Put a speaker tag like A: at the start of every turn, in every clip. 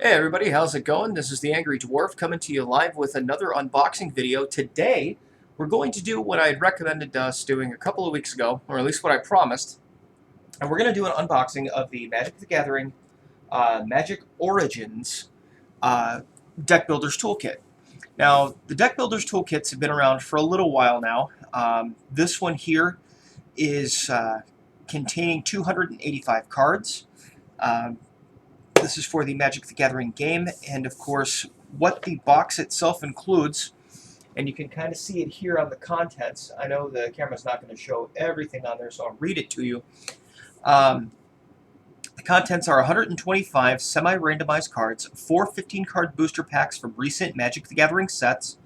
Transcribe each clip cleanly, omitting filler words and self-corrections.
A: Hey everybody, how's it going? This is the Angry Dwarf coming to you live with another unboxing video. Today, we're going to do what I had recommended us doing a couple of weeks ago, or at least what I promised. And we're going to do an unboxing of the Magic the Gathering Magic Origins Deck Builders Toolkit. Now, the Deck Builders Toolkits have been around for a little while now. This one here is containing 285 cards. This is for the Magic the Gathering game, and of course, what the box itself includes, and you can kind of see it here on the contents. I know the camera's not going to show everything on there, so I'll read it to you. The contents are 125 semi-randomized cards, 4 15-card booster packs from recent Magic the Gathering sets,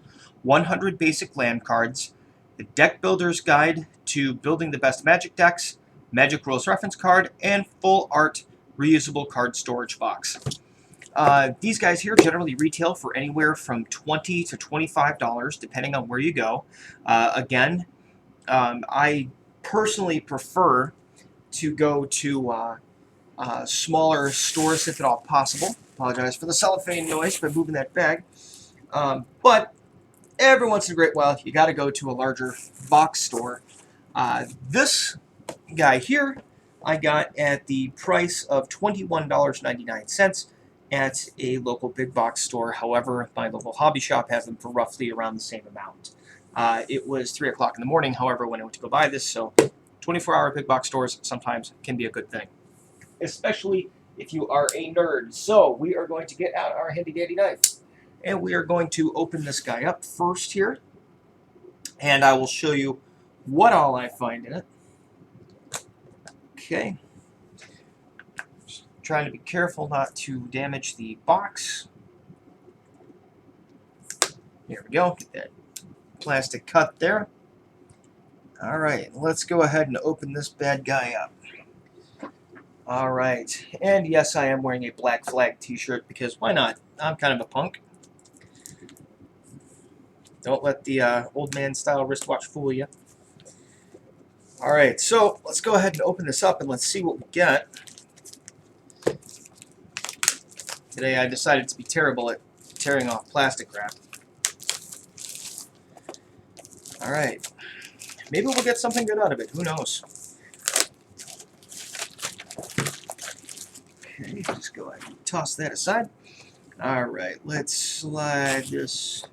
A: 100 basic land cards, the Deck Builder's Guide to Building the Best Magic Decks, Magic Rules Reference Card, and full art reusable card storage box. These guys here generally retail for anywhere from $20 to $25 depending on where you go. Again, I personally prefer to go to smaller stores if at all possible. Apologize for the cellophane noise by moving that bag. But every once in a great while you got to go to a larger box store. This guy here I got at the price of $21.99 at a local big box store. However, my local hobby shop has them for roughly around the same amount. It was 3 o'clock in the morning, however, when I went to go buy this, so 24-hour big box stores sometimes can be a good thing, especially if you are a nerd. So we are going to get out our handy-dandy knife, and we are going to open this guy up first here, and I will show you what all I find in it. Okay, just trying to be careful not to damage the box. There we go, get that plastic cut there. Alright, let's go ahead and open this bad guy up. Alright, and yes, I am wearing a Black Flag t-shirt because why not? I'm kind of a punk. Don't let the old man style wristwatch fool you. Alright, so let's go ahead and open this up and let's see what we get. Today I decided to be terrible at tearing off plastic wrap. Alright, maybe we'll get something good out of it, who knows. Okay, just go ahead and toss that aside. Alright, let's slide this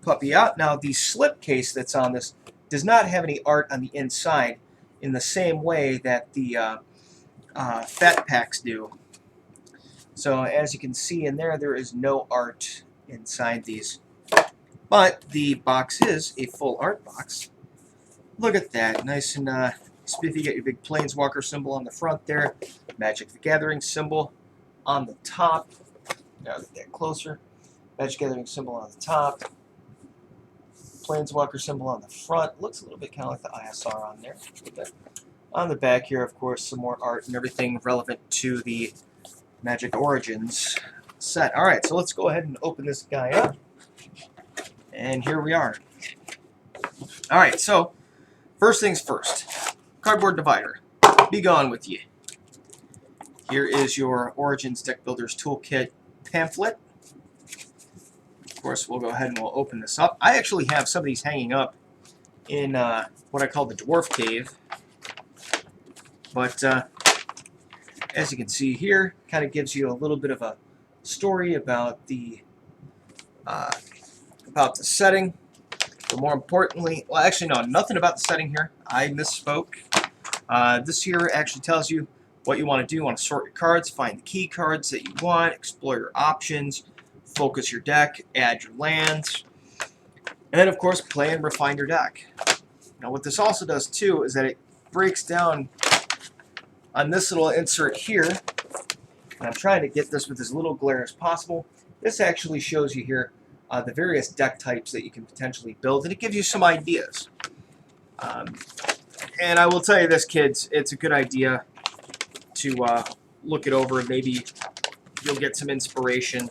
A: puppy out. Now the slip case that's on this does not have any art on the inside in the same way that the fat packs do. So as you can see in there, there is no art inside these. But the box is a full art box. Look at that, nice and spiffy. You got your big Planeswalker symbol on the front there, Magic the Gathering symbol on the top. Now get that closer. Magic the Gathering symbol on the top. Planeswalker symbol on the front. Looks a little bit kind of like the ISR on there. On the back here, of course, some more art and everything relevant to the Magic Origins set. Alright, so let's go ahead and open this guy up. And here we are. Alright, so first things first. Cardboard divider. Be gone with you. Here is your Origins Deck Builders Toolkit pamphlet. Of course, we'll go ahead and we'll open this up. I actually have some of these hanging up in what I call the Dwarf Cave. But as you can see here, kind of gives you a little bit of a story about the setting. But more importantly, well, actually no, nothing about the setting here. I misspoke. This here actually tells you what you want to do. You want to sort your cards, find the key cards that you want, explore your options, focus your deck, add your lands, and then of course play and refine your deck. Now what this also does too is that it breaks down on this little insert here, and I'm trying to get this with as little glare as possible. This actually shows you here the various deck types that you can potentially build, and it gives you some ideas. And I will tell you this, kids, it's a good idea to look it over, and maybe you'll get some inspiration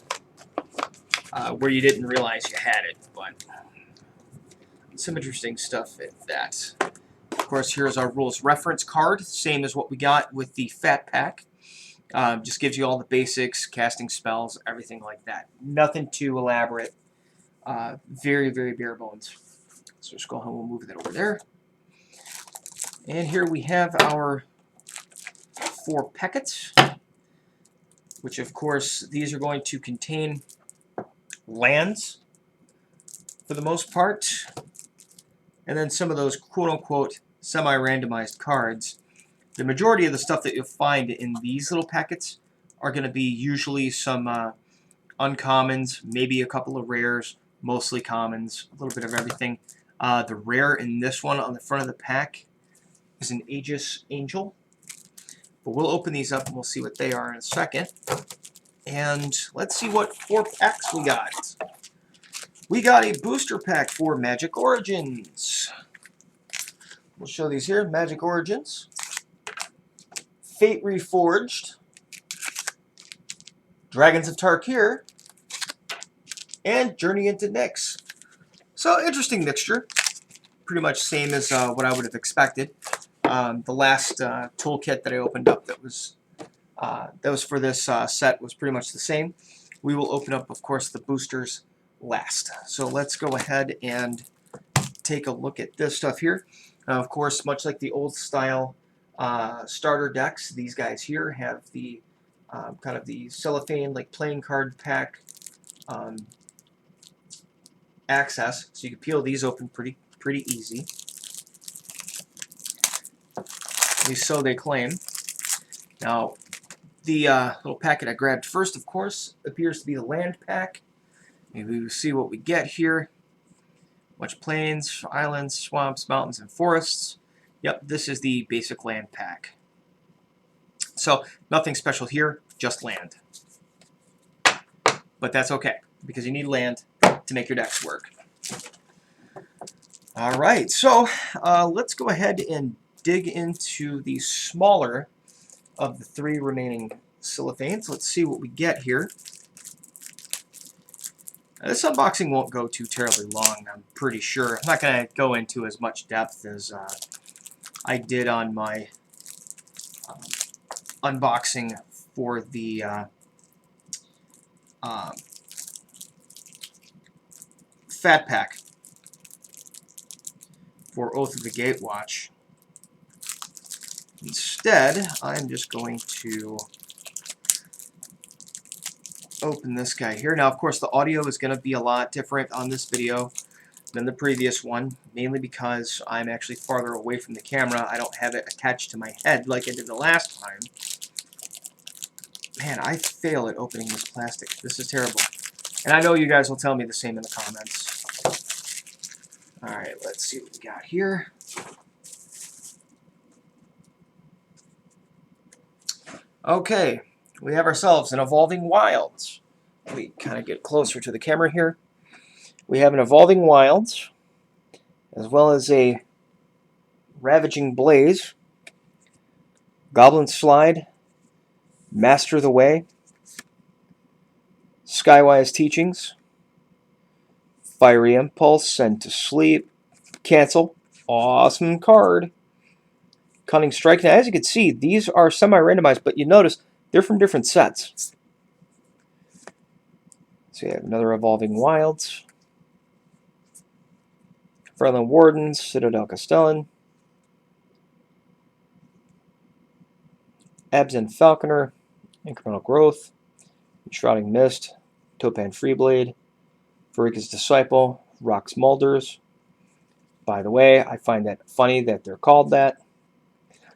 A: where you didn't realize you had it, but some interesting stuff at that. Of course, here's our rules reference card, same as what we got with the Fat Pack. Just gives you all the basics, casting spells, everything like that. Nothing too elaborate. Very, very bare bones. So just go ahead and we'll move that over there. And here we have our 4 packets, which of course these are going to contain lands for the most part, and then some of those quote-unquote semi-randomized cards. The majority of the stuff that you'll find in these little packets are going to be usually some uncommons, maybe a couple of rares, mostly commons, a little bit of everything. The rare in this one on the front of the pack is an Aegis Angel. But we'll open these up and we'll see what they are in a second. And let's see what 4 packs we got. We got a booster pack for Magic Origins. We'll show these here. Magic Origins. Fate Reforged. Dragons of Tark here. And Journey into Nyx. So, interesting mixture. Pretty much same as what I would have expected. The last toolkit that I opened up that was for this set was pretty much the same. We will open up, of course, the boosters last. So let's go ahead and take a look at this stuff here. Of course, much like the old style starter decks, these guys here have the kind of the cellophane, like playing card pack access, so you can peel these open pretty easy. At least so they claim. Now, the little packet I grabbed first, of course, appears to be the land pack. Maybe we'll see what we get here. Much plains, islands, swamps, mountains, and forests. Yep, this is the basic land pack. So, nothing special here, just land. But that's okay, because you need land to make your decks work. Alright, so let's go ahead and dig into the smaller of the 3 remaining cellophanes. Let's see what we get here. Now, this unboxing won't go too terribly long, I'm pretty sure. I'm not going to go into as much depth as I did on my unboxing for the Fat Pack for Oath of the Gatewatch. Instead, I'm just going to open this guy here. Now, of course, the audio is going to be a lot different on this video than the previous one, mainly because I'm actually farther away from the camera. I don't have it attached to my head like I did the last time. Man, I fail at opening this plastic. This is terrible. And I know you guys will tell me the same in the comments. Alright, let's see what we got here. Okay, we have ourselves an Evolving Wilds. We kind of get closer to the camera here. We have an Evolving Wilds, as well as a Ravaging Blaze, Goblin Slide, Master the Way, Skywise Teachings, Fiery Impulse, Send to Sleep, Cancel, awesome card, Cunning Strike. Now, as you can see, these are semi-randomized, but you notice they're from different sets. So you have another Evolving Wilds, Ferlin Wardens, Citadel Castellan, Absent Falconer, Incremental Growth, Shrouding Mist, Topan Freeblade, Varika's Disciple, Rox Mulders. By the way, I find that funny that they're called that,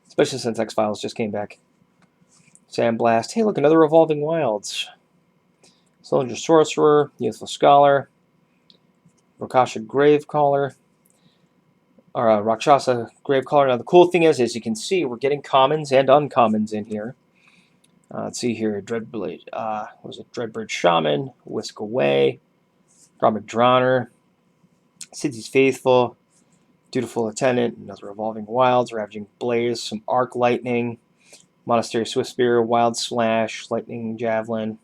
A: especially since X-Files just came back. Sandblast. Hey, look, another Evolving Wilds. Cylinder Sorcerer, Youthful Scholar, Rakasha Gravecaller, or Rakshasa Gravecaller. Now, the cool thing is, as you can see, we're getting commons and uncommons in here. Let's see here. Dreadblade. What was it? Dreadbridge Shaman, Whisk Away, Garmic Drowner, City's Faithful, Dutiful Attendant, another Evolving Wilds, Ravaging Blaze, some Arc Lightning, Monastery Swift Spear, Wild Slash, Lightning Javelin,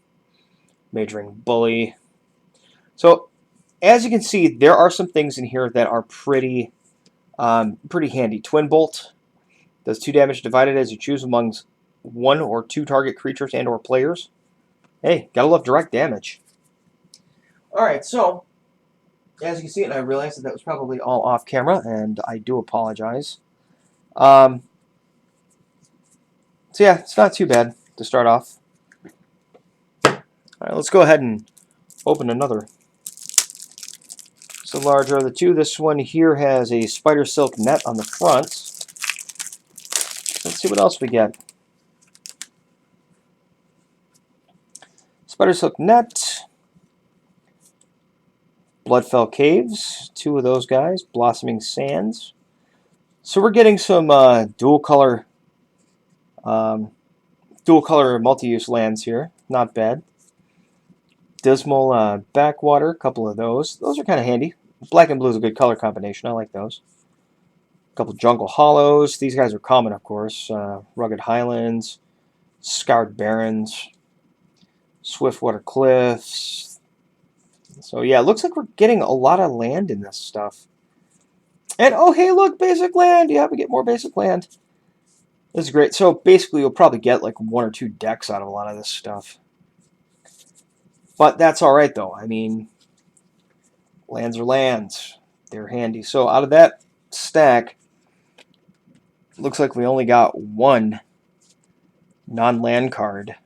A: Majoring Bully. So, as you can see, there are some things in here that are pretty handy. Twin Bolt does 2 damage divided as you choose among 1 or 2 target creatures and or players. Hey, gotta love direct damage. Alright, so, as you can see, and I realized that was probably all off camera, and I do apologize. So yeah, it's not too bad to start off. Alright, let's go ahead and open another. It's the larger of the two. This one here has a spider silk net on the front. Let's see what else we get. Spider silk net. Bloodfell Caves, 2 of those guys. Blossoming Sands. So we're getting some dual color multi-use lands here. Not bad. Dismal Backwater, a couple of those. Those are kind of handy. Black and blue is a good color combination. I like those. A couple Jungle Hollows. These guys are common, of course. Rugged Highlands, Scarred Barrens, Swiftwater Cliffs. So yeah, it looks like we're getting a lot of land in this stuff. And oh hey, look, basic land. Yeah, we get more basic land. This is great. So basically, you'll probably get like 1 or 2 decks out of a lot of this stuff. But that's all right, though. I mean, lands are lands. They're handy. So out of that stack, looks like we only got 1 non-land card.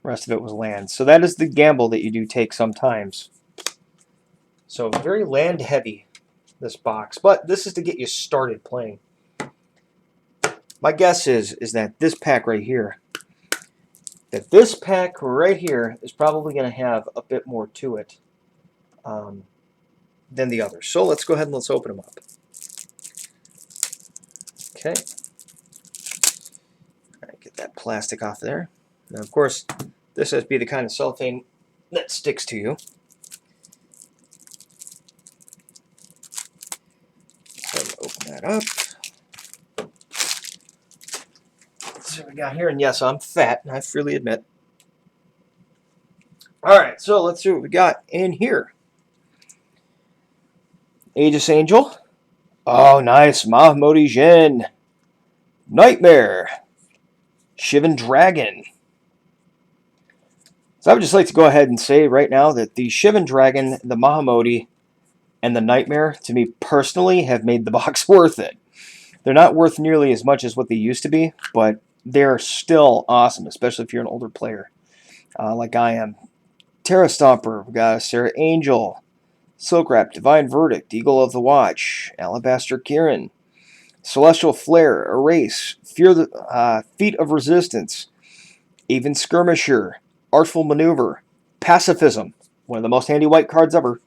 A: The rest of it was land. So that is the gamble that you do take sometimes. So very land heavy, this box. But this is to get you started playing. My guess is that this pack right here, is probably going to have a bit more to it than the others. So let's go ahead and let's open them up. Okay. All right, get that plastic off there. Now, of course, this has to be the kind of cellophane that sticks to you. So open that up. So we got here, and yes, I'm fat, I freely admit. Alright, so let's see what we got in here. Aegis Angel. Oh, nice. Mahmoudi Jin. Nightmare. Shivan Dragon. So I would just like to go ahead and say right now that the Shivan Dragon, the Mahamodi, and the Nightmare, to me personally, have made the box worth it. They're not worth nearly as much as what they used to be, but they're still awesome, especially if you're an older player, like I am. Terra Stomper, we got Sarah Angel, Silk Wrap, Divine Verdict, Eagle of the Watch, Alabaster Kieran, Celestial Flare, Erase, Feet of Resistance, Even Skirmisher, Artful Maneuver, Pacifism, one of the most handy white cards ever,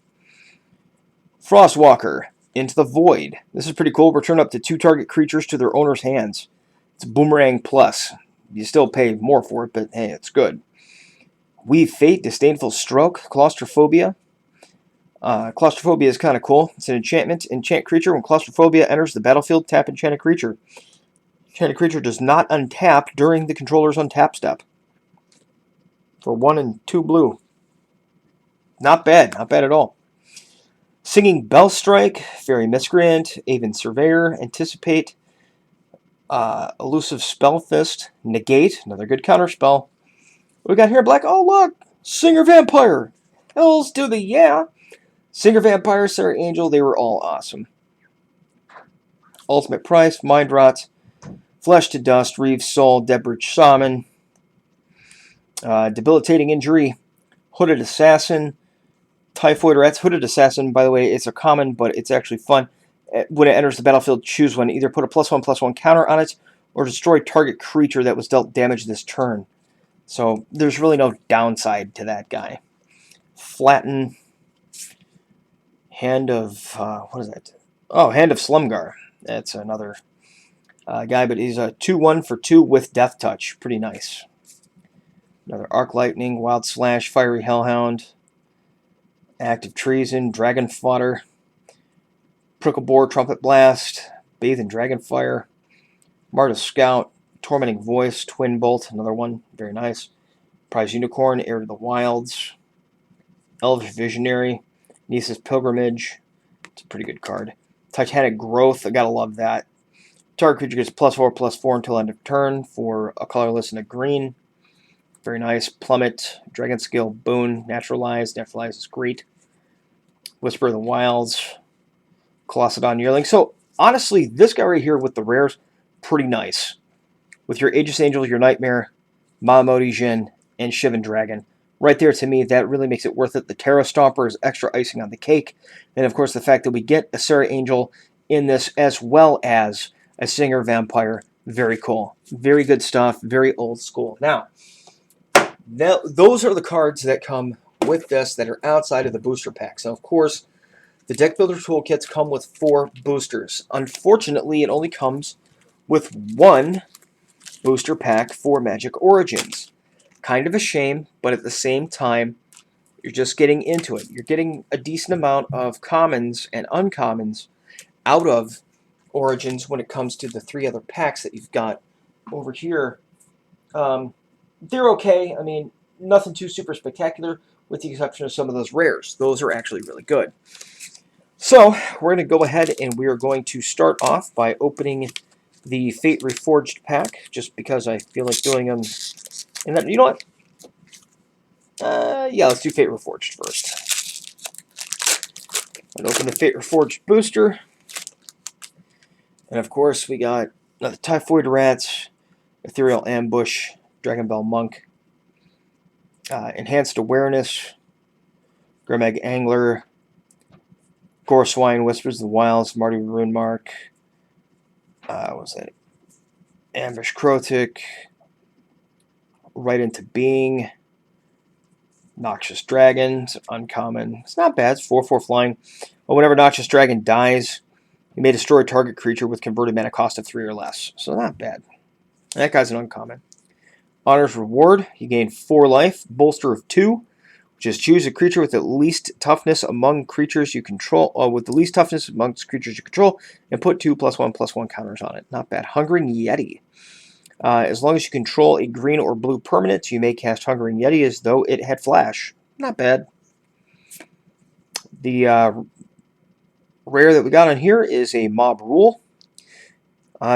A: Frostwalker, Into the Void. This is pretty cool. Return up to 2 target creatures to their owner's hands. It's Boomerang Plus. You still pay more for it, but hey, it's good. Weave Fate, Disdainful Stroke, Claustrophobia. Claustrophobia is kind of cool. It's an enchantment. Enchant creature. When Claustrophobia enters the battlefield, tap enchanted creature. Enchanted creature does not untap during the controller's untap step. For 1 and 2 blue. Not bad. Not bad at all. Singing Bellstrike, Fairy Miscreant, Aven Surveyor, Anticipate, Elusive Spellfist, Negate, another good counterspell. What we got here, Black? Oh, look! Singer Vampire! Hells to the yeah! Singer Vampire, Sarah Angel, they were all awesome. Ultimate Price, Mind Rot, Flesh to Dust, Reeve's Soul, Deadbridge Shaman, Debilitating Injury, Hooded Assassin, Typhoid Rats. Hooded Assassin, by the way, it's a common, but it's actually fun. When it enters the battlefield, choose one. Either put a +1/+1 counter on it, or destroy target creature that was dealt damage this turn. So there's really no downside to that guy. Flatten. Hand of, what is that? Oh, Hand of Slumgar. That's another guy, but he's a 2/1 for 2 with Death Touch. Pretty nice. Another Arc Lightning, Wild Slash, Fiery Hellhound, Active Treason, Dragon Fodder, Prickle Boar, Trumpet Blast, Bathe in Dragon Fire, Marta Scout, Tormenting Voice, Twin Bolt, another one, very nice. Prize Unicorn, Heir to the Wilds, Elvish Visionary, Nisa's Pilgrimage, it's a pretty good card. Titanic Growth, I gotta love that. Target creature gets +4/+4 until end of turn for a colorless and a green. Very nice. Plummet, Dragon Skill, Boon, Naturalize. Naturalize is great. Whisper of the Wilds, Colossadon Yearling. So, honestly, this guy right here with the rares, pretty nice. With your Aegis Angel, your Nightmare, Mamamoti Jin, and Shivan Dragon. Right there, to me, that really makes it worth it. The Terra Stomper is extra icing on the cake. And, of course, the fact that we get a Serra Angel in this as well as a Singer Vampire. Very cool. Very good stuff. Very old school. Now, those are the cards that come with this that are outside of the booster packs. Now, of course, the Deck Builder Toolkits come with 4 boosters. Unfortunately, it only comes with 1 booster pack for Magic Origins. Kind of a shame, but at the same time, you're just getting into it. You're getting a decent amount of commons and uncommons out of Origins when it comes to the 3 other packs that you've got over here. They're okay. I mean, nothing too super spectacular, with the exception of some of those rares. Those are actually really good. So, we're going to go ahead and we are going to start off by opening the Fate Reforged pack, just because I feel like doing them. And then, you know what? Yeah, let's do Fate Reforged first. And open the Fate Reforged booster. And of course, we got the Typhoid Rats, Ethereal Ambush, Dragon Bell Monk, Enhanced Awareness, Grimegg Angler, Goreswine, Whispers of the Wilds, Marty Runemark, what was that? Ambush Krotik, Right Into Being, Noxious Dragon, uncommon. It's not bad, it's 4/4 flying. But whenever Noxious Dragon dies, you may destroy target creature with converted mana cost of 3 or less. So not bad. That guy's an uncommon. Honor's Reward, you gain 4 life, bolster of 2, which is choose a creature with the least toughness among creatures you control, with the least toughness amongst creatures you control, and put 2 +1/+1 counters on it. Not bad. Hungering Yeti. As long as you control a green or blue permanent, you may cast Hungering Yeti as though it had flash. Not bad. The rare that we got on here is a Mob Rule.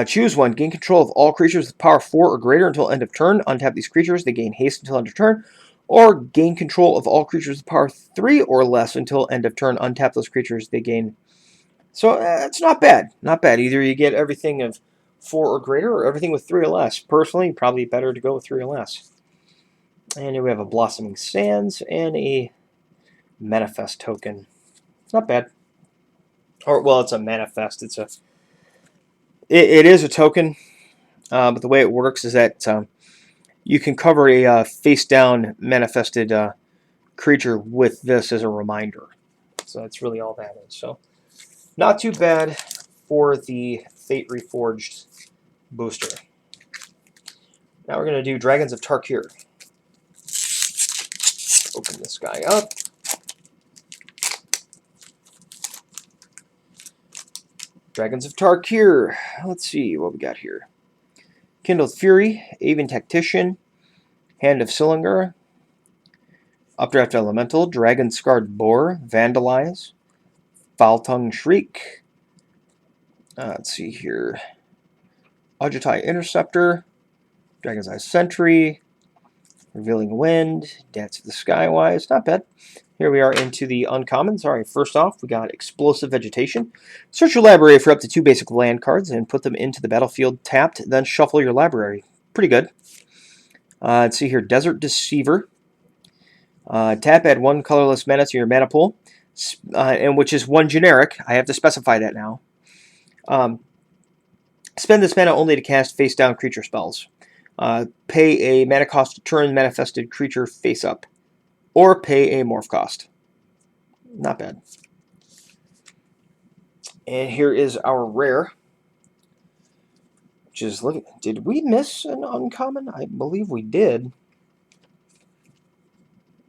A: Choose one. Gain control of all creatures with power 4 or greater until end of turn. Untap these creatures. They gain haste until end of turn. Or gain control of all creatures with power 3 or less until end of turn. Untap those creatures. They gain. So it's not bad. Not bad. Either you get everything of 4 or greater or everything with 3 or less. Personally, probably better to go with 3 or less. And here we have a Blossoming Sands and a Manifest token. It's not bad. Or, well, it's a Manifest. It is a token, but the way it works is that you can cover a face-down manifested creature with this as a reminder. So that's really all that is. So not too bad for the Fate Reforged booster. Now we're going to do Dragons of Tark here. Open this guy up. Dragons of Tark here. Let's see what we got here. Kindled Fury, Aven Tactician, Hand of Sillinger, Updraft Elemental, Dragon Scarred Boar, Vandalize, Foul Tongue Shriek. Let's see here. Ajatai Interceptor, Dragon's Eye Sentry, Revealing Wind, Dance of the Skywise. Not bad. Here we are into the uncommons. All right, first off, we got Explosive Vegetation. Search your library for up to 2 basic land cards and put them into the battlefield tapped, then shuffle your library. Pretty good. Let's see here, Desert Deceiver. Tap, add 1 colorless mana to your mana pool, and which is 1 generic. I have to specify that now. Spend this mana only to cast face-down creature spells. Pay a mana cost to turn manifested creature face-up. Or pay a morph cost. Not bad. And here is our rare. Which is, did we miss an uncommon? I believe we did.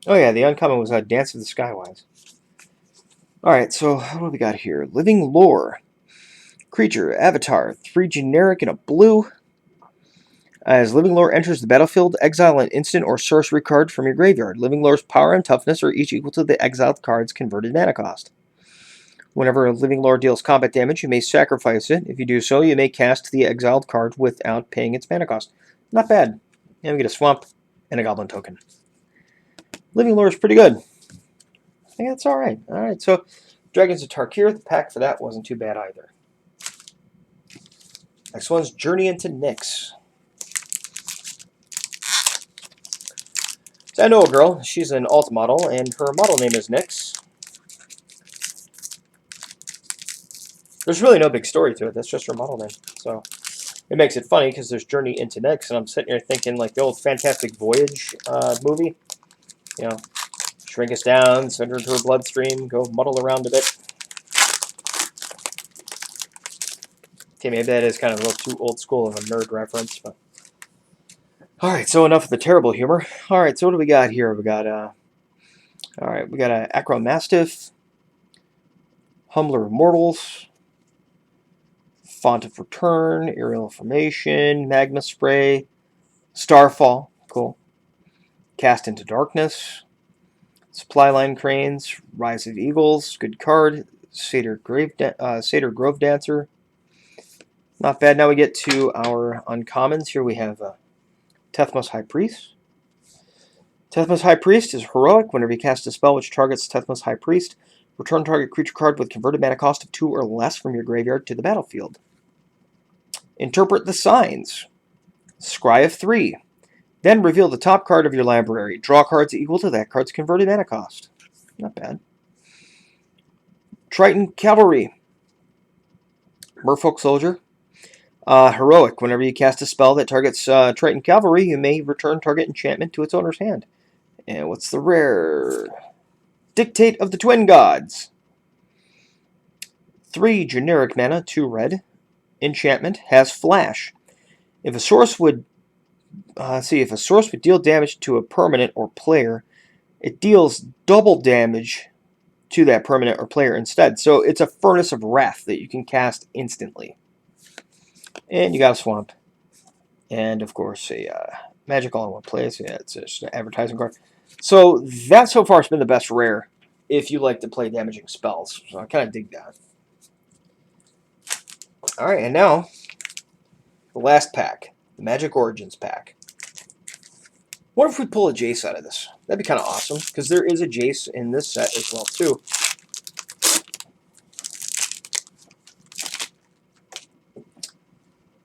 A: Oh yeah, the uncommon was Dance of the Skywise. Alright, so what do we got here? Living Lore. Creature, Avatar, 3 generic and a blue. As Living Lore enters the battlefield, exile an instant or sorcery card from your graveyard. Living Lore's power and toughness are each equal to the exiled card's converted mana cost. Whenever a living lore deals combat damage, you may sacrifice it. If you do so, you may cast the exiled card without paying its mana cost. Not bad. And we get a swamp and a goblin token. Living lore is pretty good. I think that's alright. Alright, so Dragons of Tark here. The pack for that wasn't too bad either. Next one's Journey into Nyx. So I know a girl. She's an alt model, and her model name is Nyx. There's really no big story to it. That's just her model name. So it makes it funny because there's Journey into Nyx, and I'm sitting here thinking like the old Fantastic Voyage movie. You know, shrink us down, send her into her bloodstream, go muddle around a bit. Okay, maybe that is kind of a little too old school of a nerd reference, but alright, so enough of the terrible humor. Alright, so what do we got here? We got alright, we got a Acromastiff, Humbler of Mortals, Font of Return, Aerial Formation, Magma Spray, Starfall, cool. Cast into Darkness, Supply Line Cranes, Rise of Eagles, good card. Satyr Grove Dancer, not bad. Now we get to our uncommons. Here we have Tethmos High Priest. Tethmos High Priest is heroic. Whenever you cast a spell which targets Tethmos High Priest, return target creature card with converted mana cost of 2 or less from your graveyard to the battlefield. Interpret the Signs. Scry of 3. Then reveal the top card of your library. Draw cards equal to that card's converted mana cost. Not bad. Triton Cavalry. Merfolk Soldier. Heroic. Whenever you cast a spell that targets Triton Cavalry, you may return target enchantment to its owner's hand. And what's the rare? Dictate of the Twin Gods. 3 generic mana, 2 red. Enchantment has flash. If a source would deal damage to a permanent or player, it deals double damage to that permanent or player instead. So it's a Furnace of Wrath that you can cast instantly. And you got a swamp. And of course a magic all in one place. Yeah, it's just an advertising card. So that so far has been the best rare if you like to play damaging spells. So I kind of dig that. Alright, and now the last pack. The Magic Origins pack. What if we pull a Jace out of this? That'd be kind of awesome, because there is a Jace in this set as well, too.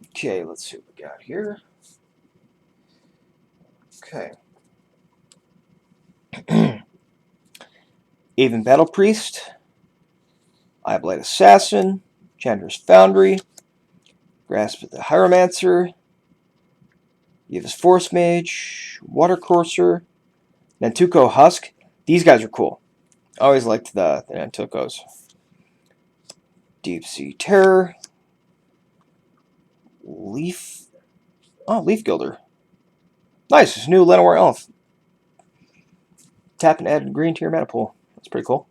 A: Okay, let's see what we got here. Okay. Aven Battle Priest, Eyeblight Assassin, Chandra's Foundry, Grasp of the Hieromancer, Yiv's Force Mage, Water Courser, Nantuko Husk. These guys are cool. I always liked the Nantukos. Deep Sea Terror, Leaf Gilder. Nice, it's a new Llanowar Elf. Tap and add green to your mana pool. That's pretty cool.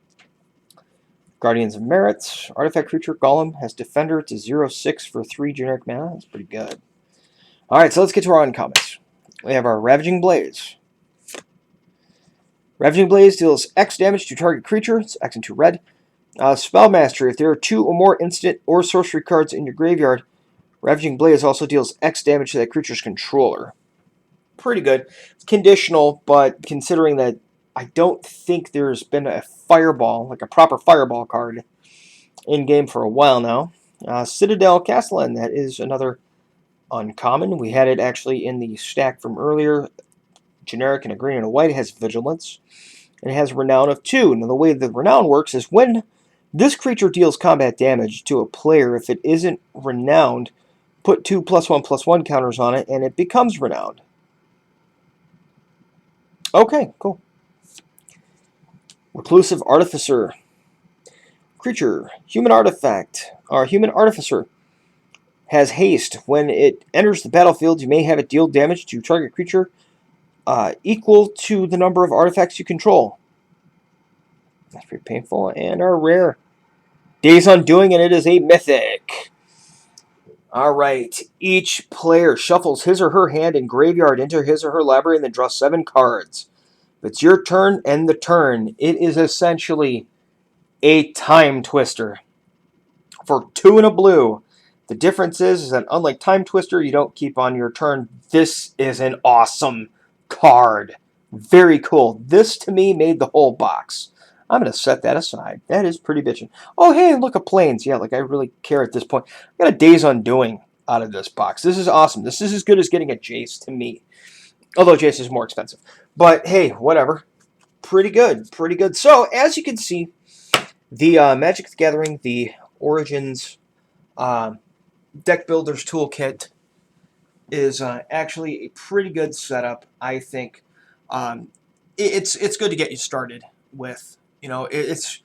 A: Guardians of Merits. Artifact creature Golem has Defender. It's a 0/6 for 3 generic mana. That's pretty good. Alright, so let's get to our uncommons. We have our Ravaging Blaze. Ravaging Blaze deals X damage to target creature. It's X and 2 red. Spellmaster. If there are 2 or more instant or sorcery cards in your graveyard, Ravaging Blaze also deals X damage to that creature's controller. Pretty good. It's conditional, but considering that I don't think there's been a fireball, like a proper fireball card, in game for a while now. Citadel Castellan, that is another uncommon. We had it actually in the stack from earlier. Generic and a green and a white. It has Vigilance. And it has Renown of 2. Now the way the Renown works is when this creature deals combat damage to a player, if it isn't renowned, put 2 +1/+1 counters on it, and it becomes renowned. Okay, cool. Reclusive Artificer. Creature, human artifact, or human artificer, has haste. When it enters the battlefield, you may have it deal damage to target creature equal to the number of artifacts you control. That's pretty painful. And our rare, Days Undoing, and it is a mythic. Alright, each player shuffles his or her hand and graveyard into his or her library and then draws 7 cards. If it's your turn, end the turn. It is essentially a Time Twister for 2 and a blue. The difference is that unlike Time Twister, you don't keep on your turn. This is an awesome card. Very cool. This, to me, made the whole box. I'm going to set that aside. That is pretty bitchin'. Oh, hey, look at planes. Yeah, like I really care at this point. I got a Days Undoing out of this box. This is awesome. This is as good as getting a Jace to me. Although Jace is more expensive. But, hey, whatever. Pretty good. Pretty good. So, as you can see, the Magic the Gathering, the Origins Deck Builder's Toolkit is actually a pretty good setup, I think. It's good to get you started with. You know, it's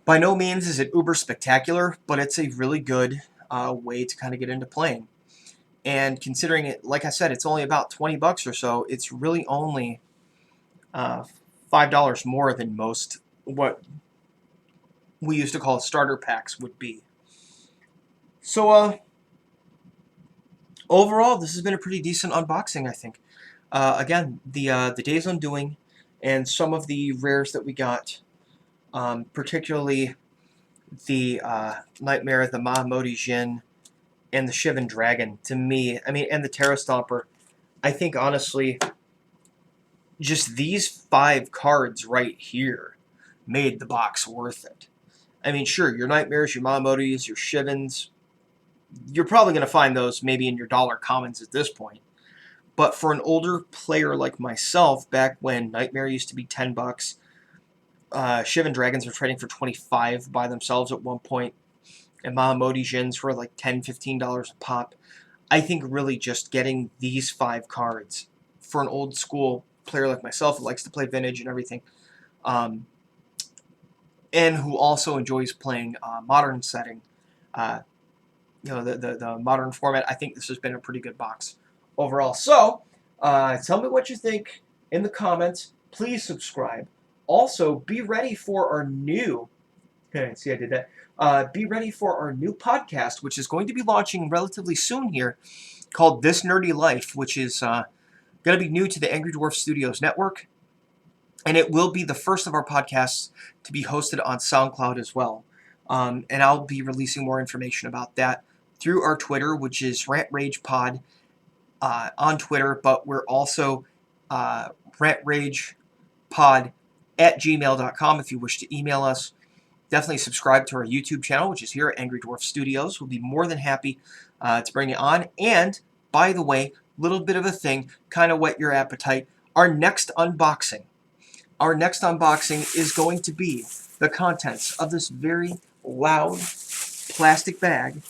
A: by no means is it uber spectacular, but it's a really good way to kind of get into playing. And considering it, like I said, it's only about 20 bucks or so, it's really only $5 more than most what we used to call starter packs would be. So, overall, this has been a pretty decent unboxing, I think. Again, the Days Undoing and some of the rares that we got, particularly the Nightmare, the Mahamoti Jin, and the Shivan Dragon, to me, I mean, and the Terra Stomper, I think, honestly, just these 5 cards right here made the box worth it. I mean, sure, your Nightmares, your Mahamotis, your Shivans, you're probably going to find those maybe in your dollar commons at this point. But for an older player like myself, back when Nightmare used to be 10 bucks, Shivan Dragons were trading for 25 by themselves at one point, and Mahamoti Jins were like $10, $15 a pop. I think really just getting these 5 cards for an old school player like myself who likes to play vintage and everything, and who also enjoys playing modern setting, you know, the modern format, I think this has been a pretty good box overall. So, tell me what you think in the comments. Please subscribe. Also, be ready for our new... See, I did that. Be ready for our new podcast, which is going to be launching relatively soon here, called This Nerdy Life, which is going to be new to the Angry Dwarf Studios network. And it will be the first of our podcasts to be hosted on SoundCloud as well. And I'll be releasing more information about that through our Twitter, which is Rant Rage Pod on Twitter, but we're also rantragepod@gmail.com if you wish to email us. Definitely subscribe to our YouTube channel, which is here at Angry Dwarf Studios. We'll be more than happy to bring it on. And, by the way, little bit of a thing, kind of whet your appetite. Our next unboxing is going to be the contents of this very loud plastic bag.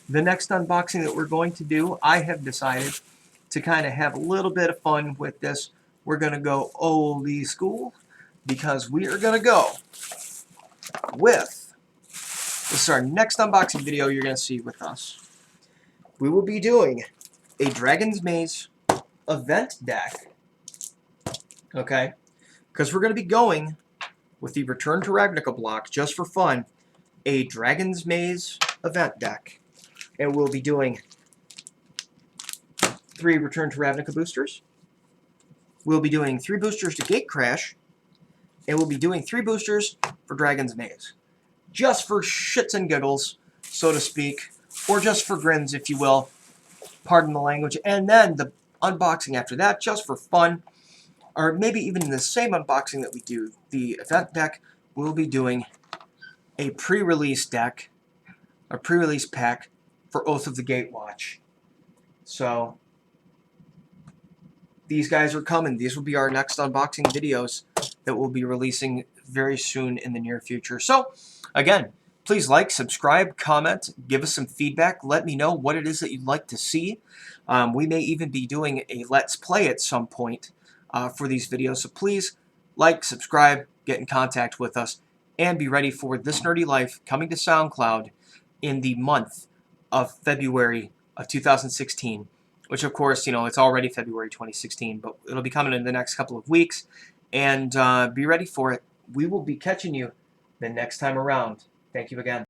A: The next unboxing that we're going to do, I have decided to kind of have a little bit of fun with this. We're going to go oldie school because we are going to go with, this is our next unboxing video you're going to see with us. We will be doing a Dragon's Maze event deck, okay? Because we're going to be going with the Return to Ravnica block, just for fun, a Dragon's Maze event deck. And we'll be doing 3 Return to Ravnica boosters. We'll be doing 3 boosters to Gatecrash. And we'll be doing 3 boosters for Dragon's Maze. Just for shits and giggles, so to speak. Or just for grins, if you will. Pardon the language. And then the unboxing after that, just for fun. Or maybe even in the same unboxing that we do the event deck, we'll be doing a pre-release deck, a pre-release pack for Oath of the Gatewatch. So, these guys are coming. These will be our next unboxing videos that we'll be releasing very soon in the near future. So, again, please like, subscribe, comment, give us some feedback. Let me know what it is that you'd like to see. We may even be doing a Let's Play at some point for these videos. So please like, subscribe, get in contact with us, and be ready for This Nerdy Life coming to SoundCloud in the month of February of 2016, which of course, you know, it's already February 2016, but it'll be coming in the next couple of weeks, and be ready for it. We will be catching you the next time around. Thank you again.